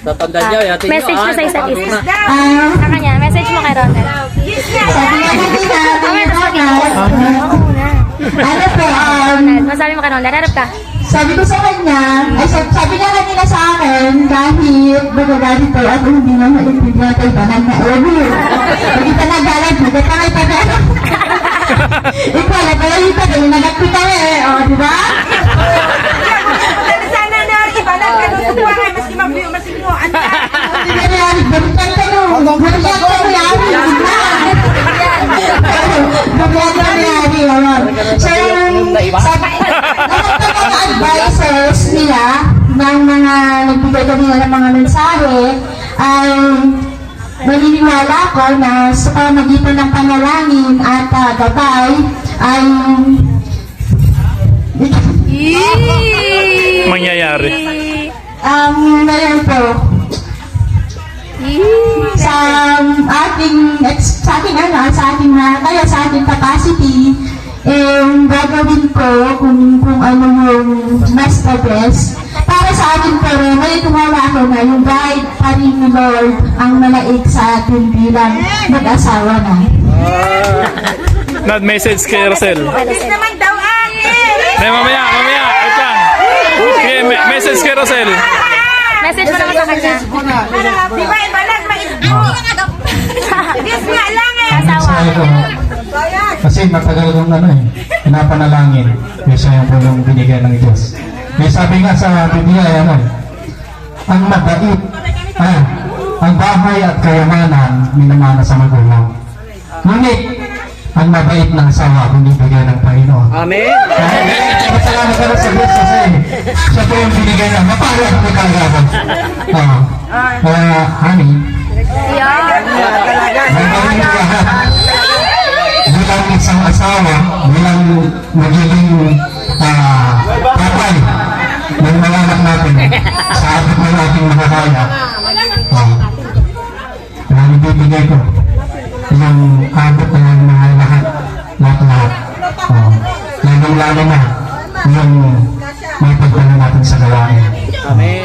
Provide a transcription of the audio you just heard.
Tatandaan niyo, yatin niyo. Message mo sa isa't isa. Ah, Sa kanya, message mo kay Ronald. sabi nga kanina, Okay, tapos Ronald, Ako muna. ano po, Ronald, masabi mo kay Ronald. Harap ka. sabi ko sa kanya, ay sabi niya kanina sa akin, kahit magagalit ko at hindi na maintindihan kay Banan na Obi. Hindi ka nagalit, magkakay pa na. Ikaw, nagkalalita kayo, nagkakita eh, o, di ba? Sana na, iba na, ganun sa buwan ay maski mabiyo, maski mo, ano. Hindi na nangyari, balikan ka no. Balikan ka nangyari, balikan ka nangyari, so, sabi ng advisors nila ng mga nagbigay kanina ng mga mensahe ay naniniwala ko na sa pamagitan ng panalangin at gabay ay Mangyayari. ngayon po sa ating capacity gagawin ko kung ano yung mas the best para sa atin, pero may tumala ako na yung guide pa rin ni Lord ang malaig sa atin bilang mag-asawa na. Nad, message kay Rosel. Please naman daw, ate. Ay, mamaya. Wait lang. Okay, message kay Rosel. Message mo naman sa kanya. Di ba, iba lang, maisbo. Please nga lang eh. Asawa. Kasi matagal kong pinapanalangin kasi yung pulong binigay ng Diyos. May sabi nga sa Biblia, ang mabait, ang bahay at kayamanan minamana sa magulang. Ngunit, ang mabait ng asawa kung ibigay ng Panginoon. Amen. Salamat ka na sa Diyos kasi siya po yung binigay na mapala ang magkagawan. Honey, gagawin mo lahat bilang isang asawa, bilang magiging tatay ng mga anak natin sa abot ng ating makakaya. Kaya ibibigay ko yung abot ng mga lahat. Lalong-lalo na yung may pagpala natin sa gawain. Amen.